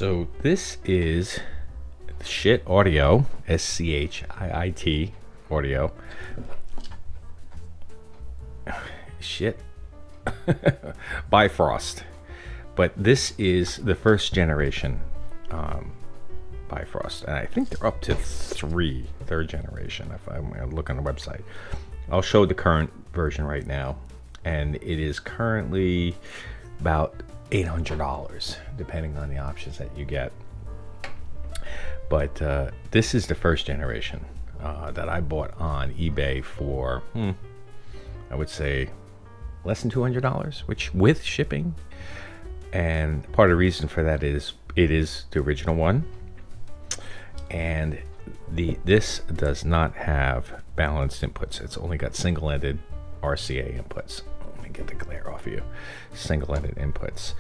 So this is Schiit Audio, Schiit Audio. Schiit Bifrost. But this is the first generation Bifrost, and I think they're up to third generation if I'm going to look on the website. I'll show the current version right now, and it is currently about $800 depending on the options that you get. But this is the first generation that I bought on eBay for I would say less than $200, which with shipping. And part of the reason for that is it is the original one, and this does not have balanced inputs. It's only got single-ended RCA inputs. Let me get the glare off you. Single-ended inputs,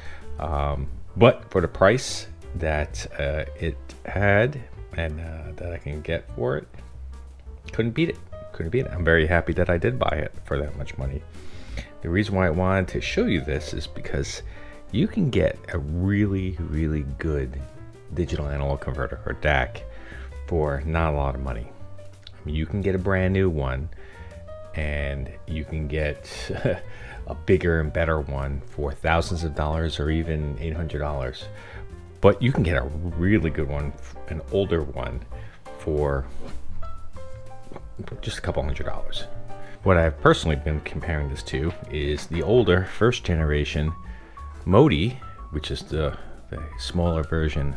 but for the price that it had and that I can get for it, couldn't beat it. I'm very happy that I did buy it for that much money. The reason why I wanted to show you this is because you can get a really, really good digital analog converter, or DAC, for not a lot of money. I mean, you can get a brand new one, and you can get a bigger and better one for thousands of dollars or even $800. But you can get a really good one, an older one, for just a couple $100. What I've personally been comparing this to is the older first generation Modi, which is the smaller version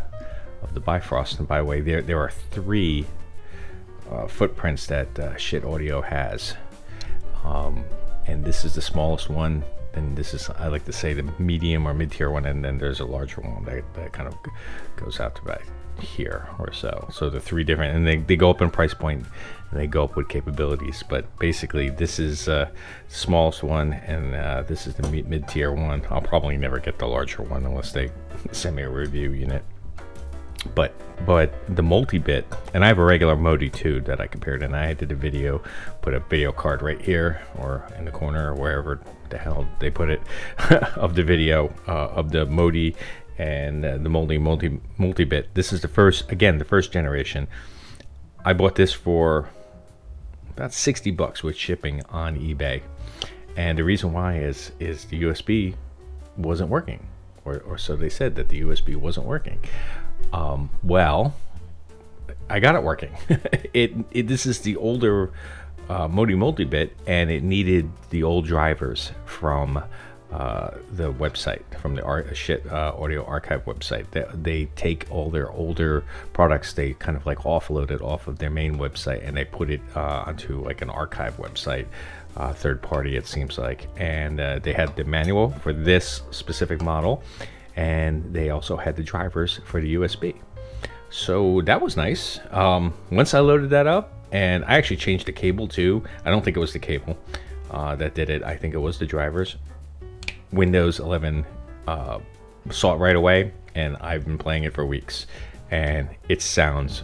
of the Bifrost. And by the way, there are three footprints that Schiit Audio has, and this is the smallest one. And this is, I like to say, the medium or mid-tier one, and then there's a larger one that kind of goes out to about here or so. So the three different, and they go up in price point, and they go up with capabilities. But basically, this is the smallest one, and this is the mid-tier one. I'll probably never get the larger one unless they send me a review unit. But the multi-bit, and I have a regular Modi too that I compared, and I did a video, put a video card right here or in the corner or wherever the hell they put it of the video of the Modi and the multi-bit. This is the first generation. I bought this for about $60 with shipping on eBay, and the reason why is the USB wasn't working, or so they said, that the USB wasn't working. Well, I got it working. This is the older Modi multi-bit, and it needed the old drivers from the website, from the Schiit Audio Archive website. They take all their older products, they kind of like offload it off of their main website, and they put it onto like an archive website, third party it seems like. And they had the manual for this specific model, and they also had the drivers for the USB. So that was nice. Once I loaded that up, and I actually changed the cable too. I don't think it was the cable that did it. I think it was the drivers. Windows 11 saw it right away, and I've been playing it for weeks, and it sounds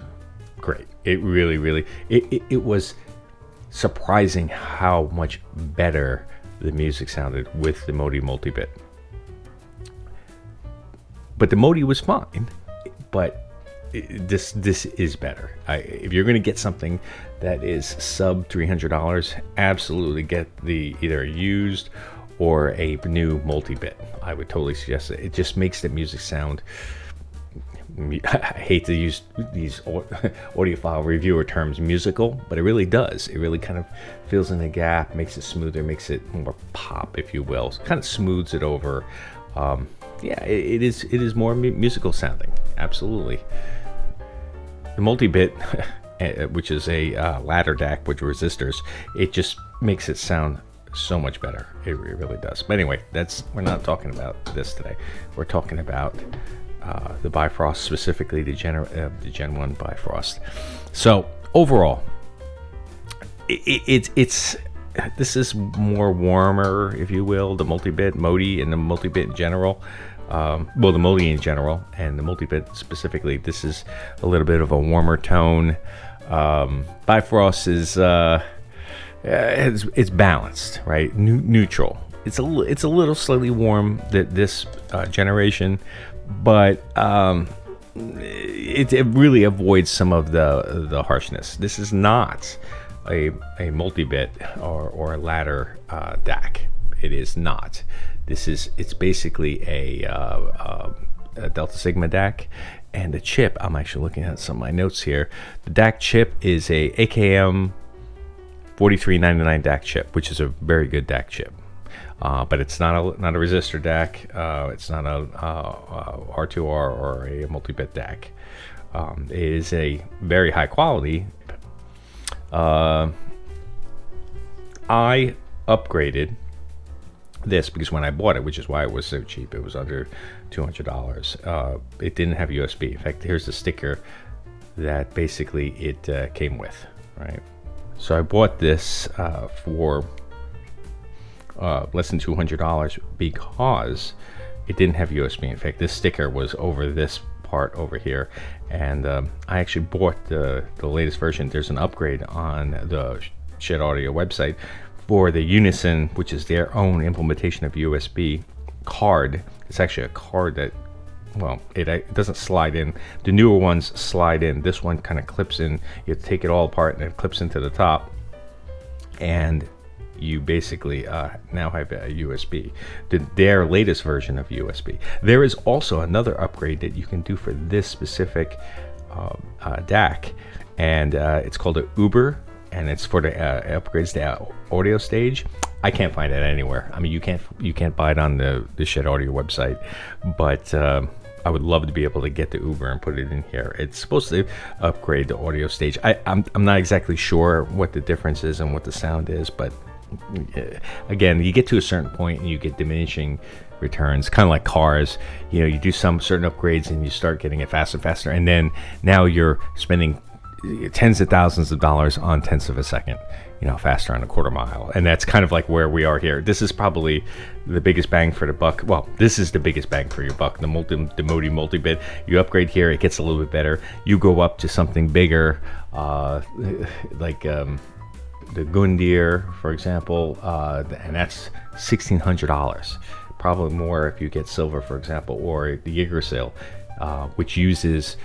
great. It really, it was surprising how much better the music sounded with the Modi multi-bit. But the Modi was fine, but this is better. If you're going to get something that is sub $300, absolutely get the either used or a new multi-bit. I would totally suggest it. It just makes the music sound, I hate to use these audiophile reviewer terms, musical, but it really does. It really kind of fills in the gap, makes it smoother, makes it more pop, if you will. Kind of smooths it over. Yeah, it is more musical sounding, absolutely. The multi-bit, which is a ladder DAC with resistors, it just makes it sound so much better. It really does. But anyway, we're not talking about this today. We're talking about the Bifrost, specifically the Gen 1 Bifrost. So overall, this is more warmer, if you will, the multi-bit Modi and the multi-bit in general. Well, the Modi in general and the multi-bit specifically, this is a little bit of a warmer tone. Bifrost is it's balanced, right? Neutral. It's a little slightly warm this generation, but it really avoids some of the harshness. This is not a multi-bit or a ladder DAC. It is not. It's basically a Delta Sigma DAC, and the chip. I'm actually looking at some of my notes here. The DAC chip is a AKM 4399 DAC chip, which is a very good DAC chip. But it's not a resistor DAC. It's not a R2R or a multi-bit DAC. It is a very high quality. I upgraded this because when I bought it, which is why it was so cheap, it was under $200. It didn't have USB. In fact, here's the sticker that basically it came with, right? So I bought this for less than $200 because it didn't have USB. In fact, this sticker was over this part over here, and I actually bought the latest version. There's an upgrade on the Schiit Audio website for the Unison, which is their own implementation of USB card. It's actually a card that, well, it doesn't slide in. The newer ones slide in. This one kind of clips in. You have to take it all apart and it clips into the top, and you basically now have a USB, their latest version of USB. There is also another upgrade that you can do for this specific DAC, and it's called an Uber, and it's for the upgrades to audio stage. I can't find it anywhere. I mean, you can't buy it on the Schiit Audio website, but I would love to be able to get the Uber and put it in here. It's supposed to upgrade the audio stage. I'm not exactly sure what the difference is and what the sound is, but again, you get to a certain point and you get diminishing returns, kind of like cars. You know, you do some certain upgrades and you start getting it faster and faster, and then now you're spending tens of thousands of dollars on tenths of a second, you know, faster on a quarter mile. And that's kind of like where we are here. This is probably the biggest bang for the buck. Well, this is the biggest bang for your buck, the Modi multi-bit. You upgrade here, it gets a little bit better. You go up to something bigger, like the Gundir, for example, and that's $1,600. Probably more if you get silver, for example, or the Yggdrasil, which uses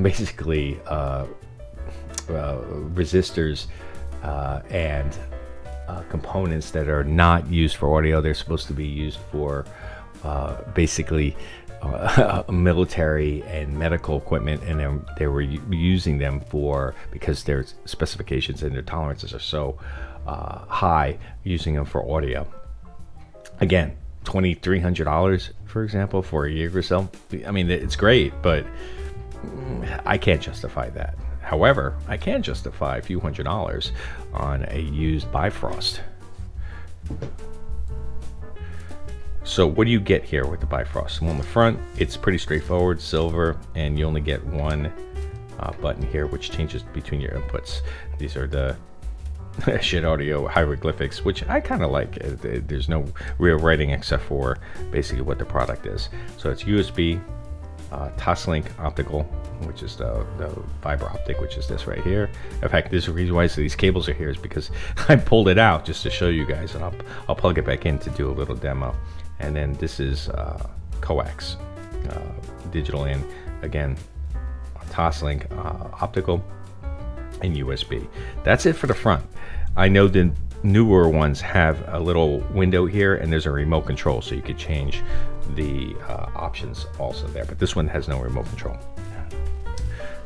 basically resistors and components that are not used for audio. They're supposed to be used for basically military and medical equipment, and they were using them for, because their specifications and their tolerances are so high, using them for audio. Again, $2,300, for example, for a Yggdrasil. I mean, it's great, but I can't justify that. However, I can justify a few $100s on a used Bifrost. So what do you get here with the Bifrost? Well, on the front, it's pretty straightforward, silver, and you only get one button here, which changes between your inputs. These are the Schiit Audio hieroglyphics, which I kind of like. There's no real writing except for basically what the product is. So it's USB, Toslink Optical, which is the fiber optic, which is this right here. In fact, this is the reason why these cables are here is because I pulled it out just to show you guys, and I'll plug it back in to do a little demo. And then this is coax, digital in, again, Toslink optical, and USB. That's it for the front. I know the newer ones have a little window here, and there's a remote control, so you could change the options also there, but this one has no remote control.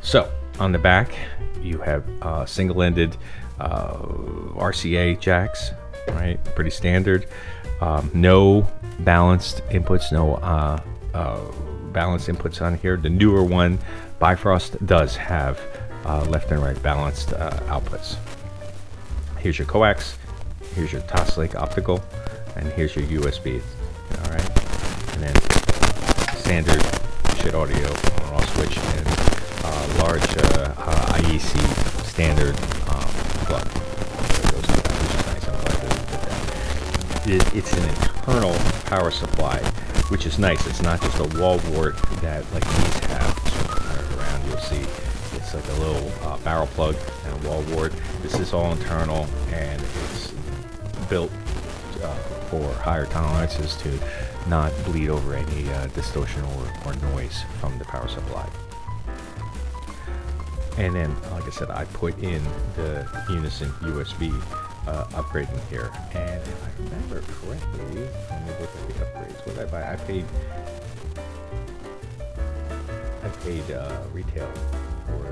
So on the back, you have single-ended RCA jacks, right? Pretty standard. No balanced inputs, no balanced inputs on here. The newer one, Bifrost, does have left and right balanced outputs. Here's your coax, here's your Toslink optical, and here's your USB. All right, and then standard Schiit Audio on-off switch and large IEC standard plug. It's an internal power supply, which is nice. It's not just a wall wart that like these have around. You'll see it's like a little barrel plug and a wall wart. This is all internal, and it's built for higher tolerances to not bleed over any distortion or noise from the power supply. And then, like I said, I put in the Unison USB upgrading here. And if I remember correctly, let me look at the upgrades. What did I buy? I paid retail for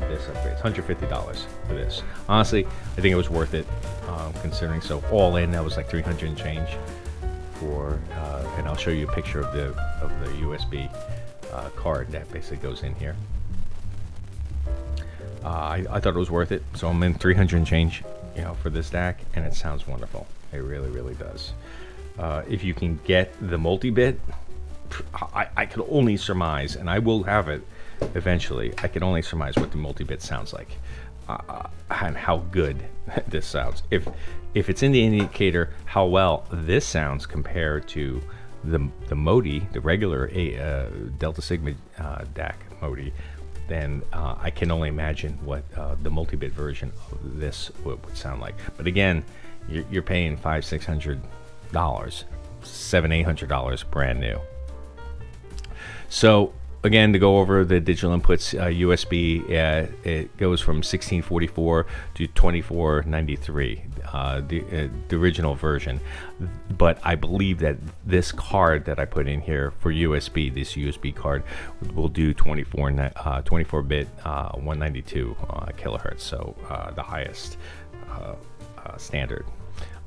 this upgrade. It's $150 for this. Honestly, I think it was worth it, considering. So all in, that was like $300 and change for. And I'll show you a picture of the USB card that basically goes in here. I thought it was worth it, so I'm in $300 and change, for this DAC, and it sounds wonderful. It really, really does. If you can get the multi-bit, I could only surmise, and I will have it eventually. I can only surmise what the multi-bit sounds like, and how good this sounds. If it's in the indicator how well this sounds compared to the Modi, the regular Delta Sigma DAC Modi, then I can only imagine what the multi-bit version of this would sound like. But again, you're paying $500-600, $700-800 brand new. So again, to go over the digital inputs, USB, it goes from 1644 to 2493, the original version. But I believe that this card that I put in here for USB, this USB card, will do 24-bit 192 kilohertz, so the highest standard.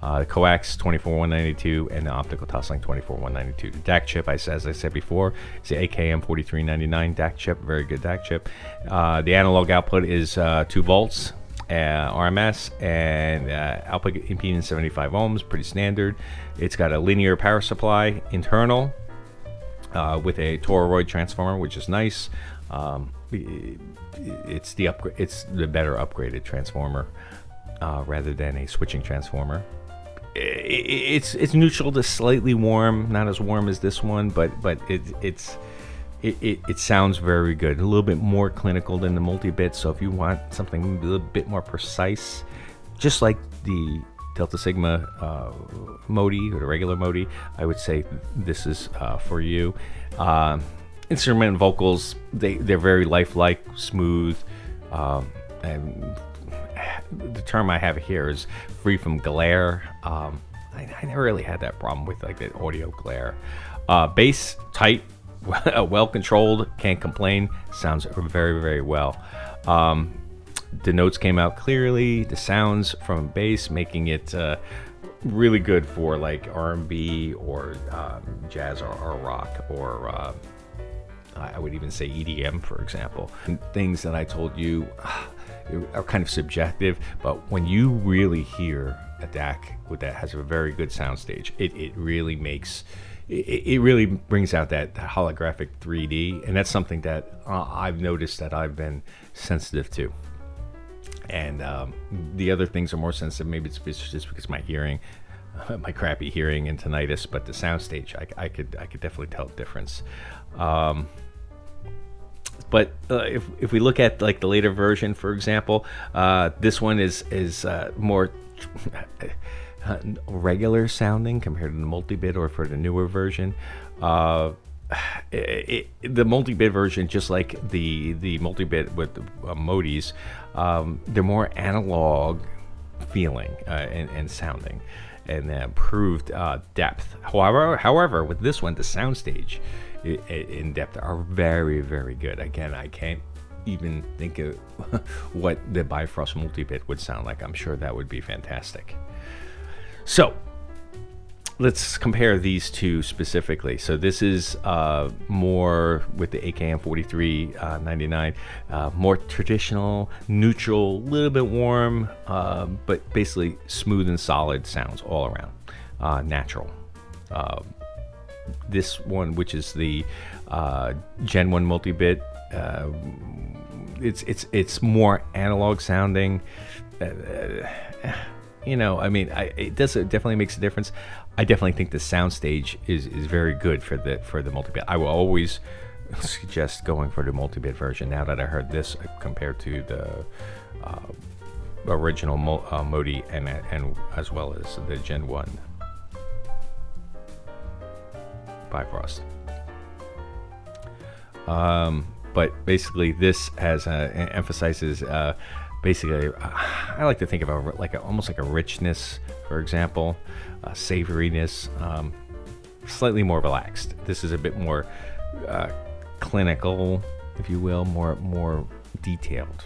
The coax 24192 and the optical tussling 24192. The DAC chip, as I said before, is the AKM 4399 DAC chip, very good DAC chip. The analog output is 2 volts RMS, and output impedance 75 ohms, pretty standard. It's got a linear power supply internal with a toroid transformer, which is nice. It's the better upgraded transformer rather than a switching transformer. It's neutral to slightly warm, not as warm as this one, but it sounds very good. A little bit more clinical than the multi-bit. So if you want something a little bit more precise, just like the Delta Sigma Modi or the regular Modi, I would say this is for you. Instrument and vocals, they're very lifelike, smooth, and the term I have here is free from glare. I never really had that problem with like the audio glare. Bass tight, well controlled, can't complain, sounds very, very well. The notes came out clearly, the sounds from bass making it really good for like R&B or jazz or rock, or I would even say EDM, for example. And things that I told you are kind of subjective, but when you really hear a DAC that has a very good soundstage, it really makes, it really brings out that holographic 3D, and that's something that I've noticed that I've been sensitive to. And the other things are more sensitive. Maybe it's just because my hearing, my crappy hearing and tinnitus, but the soundstage, I could definitely tell the difference. But if we look at like the later version, for example, this one is more regular sounding compared to the multi-bit, or for the newer version. The multi-bit version, just like the multi-bit with the Modis, they're more analog feeling and sounding, and improved depth. However, with this one, the soundstage in depth are very, very good. Again, I can't even think of what the Bifrost multi-bit would sound like. I'm sure that would be fantastic. So let's compare these two specifically. So this is more with the AKM 4399, more traditional, neutral, a little bit warm, but basically smooth and solid sounds all around, natural. This one, which is the Gen 1 multi-bit, it's more analog sounding. It definitely makes a difference. I definitely think the soundstage is very good for the multi-bit. I will always suggest going for the multi-bit version now that I heard this compared to the original Modi and as well as the Gen 1 Bifrost. But basically, this has emphasizes basically. I like to think of almost like a richness, for example, savoriness, slightly more relaxed. This is a bit more clinical, if you will, more detailed.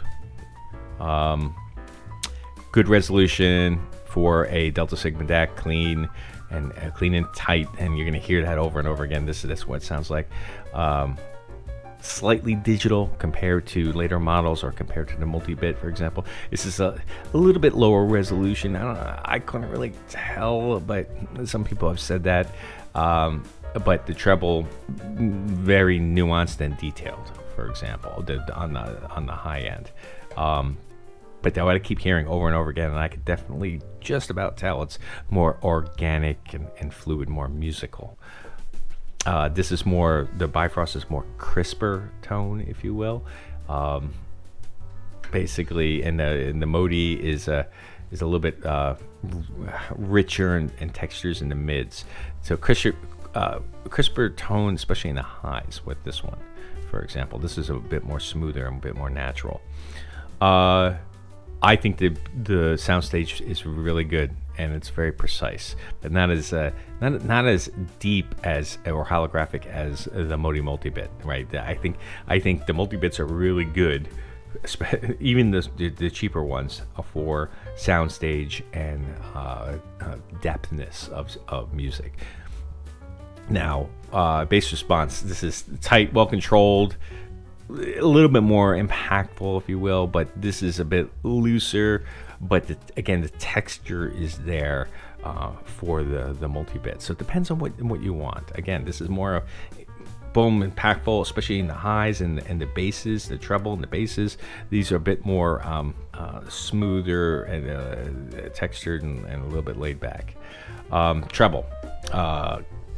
Good resolution for a Delta Sigma DAC, clean and tight, and you're going to hear that over and over again. This is what it sounds like. Slightly digital compared to later models or compared to the multi-bit, for example. This is a little bit lower resolution. I couldn't really tell, but some people have said that. But the treble, very nuanced and detailed, for example, on the high end. But what I keep hearing over and over again, and I could definitely just about tell, it's more organic and fluid, more musical. This is more, the Bifrost is more crisper tone, if you will. Basically, and the Modi is a little bit richer in textures in the mids. So crisper tone, especially in the highs with this one, for example. This is a bit more smoother and a bit more natural. I think the soundstage is really good and it's very precise, but not as deep as or holographic as the Modi multi-bit, right? I think the multi-bits are really good, even the cheaper ones, for soundstage and depthness of music. Now, bass response. This is tight, well controlled. A little bit more impactful, if you will, but this is a bit looser. But again, the texture is there for the multi-bit. So it depends on what you want. Again, this is more boom, impactful, especially in the highs and the basses, the treble and the basses. These are a bit more smoother and textured and a little bit laid back. Treble,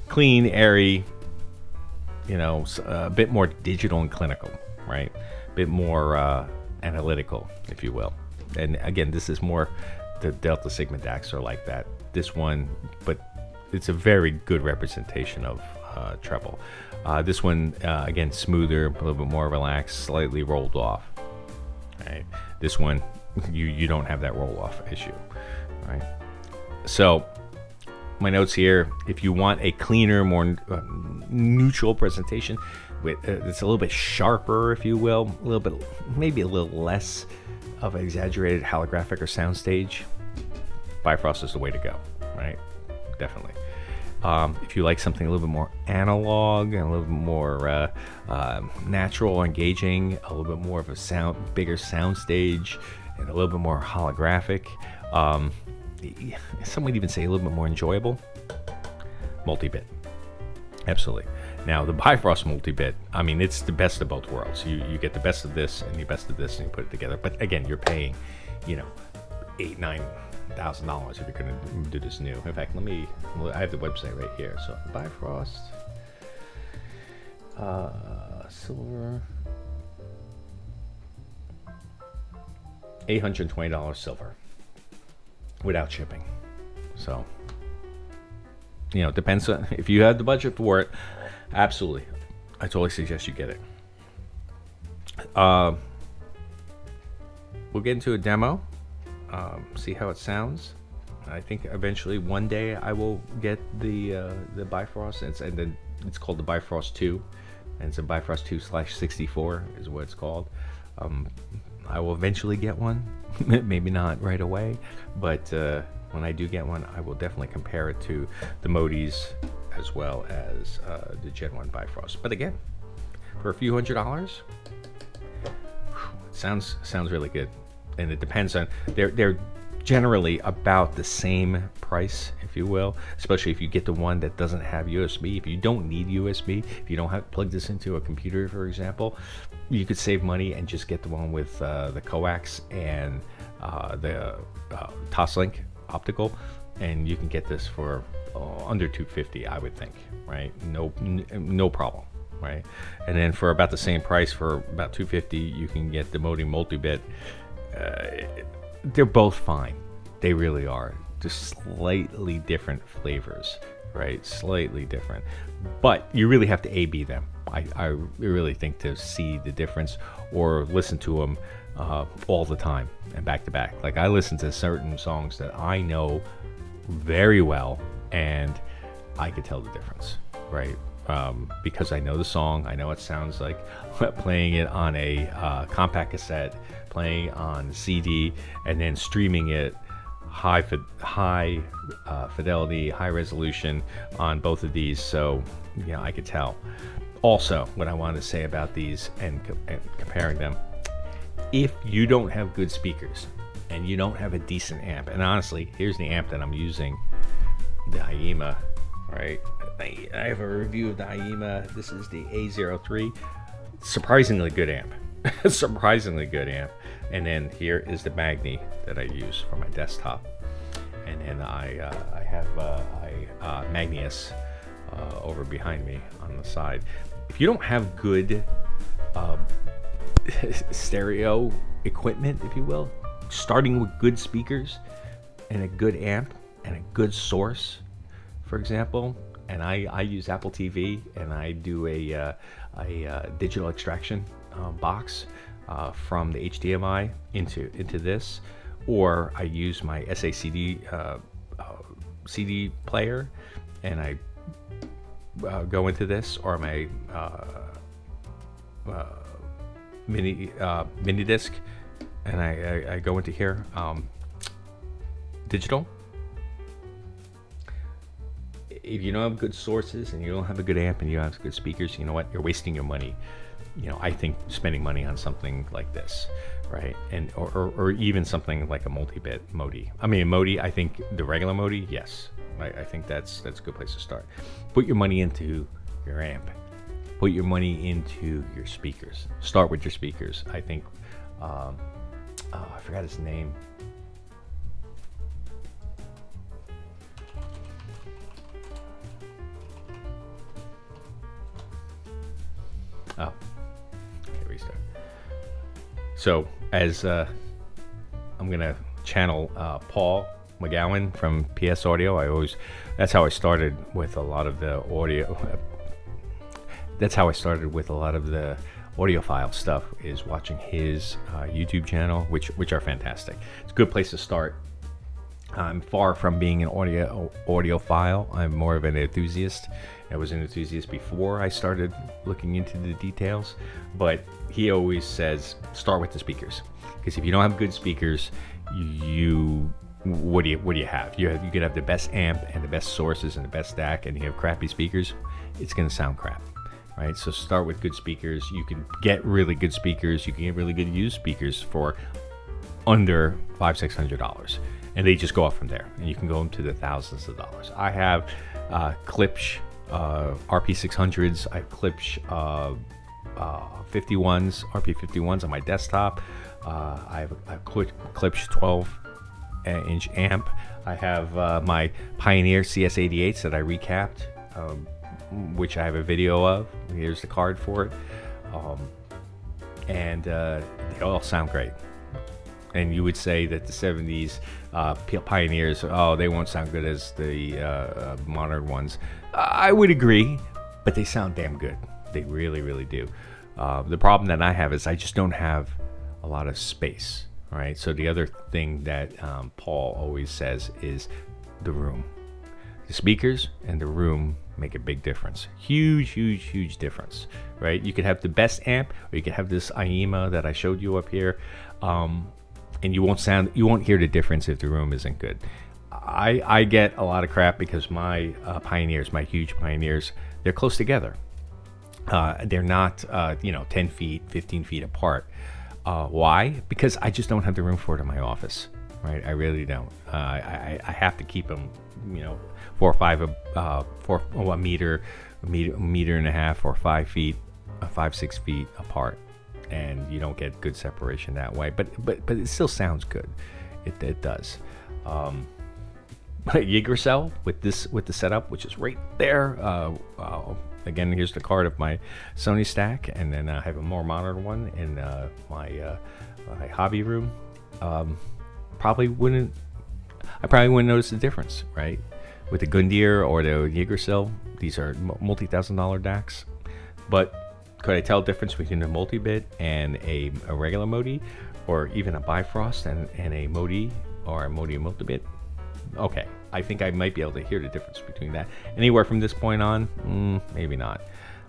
clean, airy. A bit more digital and clinical, right? A bit more analytical, if you will. And again, this is more, the Delta Sigma DACs are like that. This one, but it's a very good representation of treble. This one, again, smoother, a little bit more relaxed, slightly rolled off. Right? This one, you don't have that roll off issue, right? So, my notes here, if you want a cleaner, more neutral presentation, it's a little bit sharper, if you will, a little bit, maybe a little less of an exaggerated holographic or soundstage, Bifrost is the way to go, right? Definitely. If you like something a little bit more analog and a little bit more natural, engaging, a little bit more of a bigger soundstage, and a little bit more holographic, some would even say a little bit more enjoyable, multi-bit. Absolutely. Now, the Bifrost multi-bit, I mean, it's the best of both worlds. You get the best of this and the best of this, and you put it together. But again, you're paying, $8,000-$9,000 if you're going to do this new. In fact, I have the website right here. So, Bifrost, silver, $820 silver, without shipping. So, it depends on if you have the budget for it. Absolutely, I totally suggest you get it. We'll get into a demo, see how it sounds. I think eventually one day I will get the Bifrost, and then it's called the Bifrost 2, and it's a Bifrost 2/64 is what it's called. I will eventually get one, maybe not right away, but when I do get one, I will definitely compare it to the Modis as well as the Gen 1 Bifrost. But again, for a few $100s, sounds really good. And it depends on, they're generally about the same price, if you will, especially if you get the one that doesn't have USB. If you don't need USB, if you don't have to plug this into a computer, for example, you could save money and just get the one with the coax and the Toslink Optical, and you can get this for under $250, I would think, right? No problem, right? And then for about the same price, for about $250, you can get the Modi multi-bit. They're both fine. They really are. Just slightly different flavors, right? Slightly different. But you really have to A/B them. I really think to see the difference or listen to them all the time and back to back. Like I listen to certain songs that I know very well and I could tell the difference, right? Because I know the song, I know it sounds like playing it on a compact cassette, playing on CD, and then streaming it high fidelity, high resolution on both of these. So yeah, I could tell. Also, what I wanted to say about these and comparing them, if you don't have good speakers and you don't have a decent amp, and honestly, here's the amp that I'm using, the IEMA, right? I have a review of the IEMA. This is the A03. Surprisingly good amp. Surprisingly good amp. And then here is the Magni that I use for my desktop. And then I have Magnius over behind me on the side. If you don't have good stereo equipment, if you will, starting with good speakers and a good amp and a good source, for example, and I use Apple TV and I do a digital extraction box from the HDMI into this, or I use my SACD CD player and I go into this, or my mini disc, and I go into here, digital. If you don't have good sources and you don't have a good amp and you don't have good speakers, you know what? You're wasting your money. You know, I think spending money on something like this, right? And or even something like a multi-bit Modi. I mean, Modi, I think the regular Modi, yes. I think that's a good place to start. Put your money into your amp. Put your money into your speakers. Start with your speakers. I think, I forgot his name. Oh, okay, restart. So as I'm gonna channel Paul McGowan from PS Audio. That's how I started with a lot of the audio. That's how I started with a lot of the audiophile stuff, is watching his YouTube channel, which are fantastic. It's a good place to start. I'm far from being an audiophile. I'm more of an enthusiast. I was an enthusiast before I started looking into the details, but he always says start with the speakers, because if you don't have good speakers, what do you have? You could have the best amp and the best sources and the best DAC, and you have crappy speakers, it's going to sound crap, right? So start with good speakers. You can get really good speakers. You can get really good used speakers for under $500-600, and they just go up from there, and you can go into the thousands of dollars. I have Klipsch RP600s. I have Klipsch 51s, RP51s on my desktop. I have a Klipsch 12-inch amp. I have my Pioneer CS88s that I recapped, which I have a video of. Here's the card for it. And they all sound great. And you would say that the 70s Pioneers, they won't sound good as the modern ones. I would agree, but they sound damn good. They really, really do. The problem that I have is I just don't have a lot of space, right? So the other thing that Paul always says is the room. The speakers and the room make a big difference. Huge, huge, huge difference, right? You could have the best amp, or you could have this IEMA that I showed you up here, and you won't hear the difference if the room isn't good. I get a lot of crap because my Pioneers, my huge Pioneers, they're close together. They're not 10 feet, 15 feet apart. Why? Because I just don't have the room for it in my office, right? I really don't. I have to keep them, 4 or 5, a meter and a half, or 5 feet, 5-6 feet apart, and you don't get good separation that way. But it still sounds good. It does. Yggdrasil with the setup, which is right there. Again, here's the card of my Sony stack, and then I have a more modern one in my hobby room. I probably wouldn't notice the difference, right? with the Gundir or the Jaegercell. These are multi-$1,000 DACs. But could I tell the difference between a multi-bit and a regular Modi, or even a Bifrost and a Modi or a Modi multi-bit? Okay, I think I might be able to hear the difference between that. Anywhere from this point on, maybe not.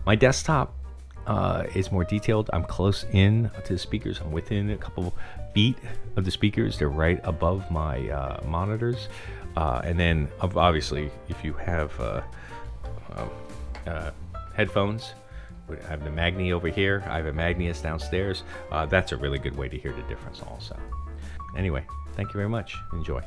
My desktop is more detailed. I'm close in to the speakers. I'm within a couple feet of the speakers. They're right above my monitors. And then obviously, if you have headphones, I have the Magni over here. I have a Magnius downstairs. That's a really good way to hear the difference also. Anyway, thank you very much. Enjoy.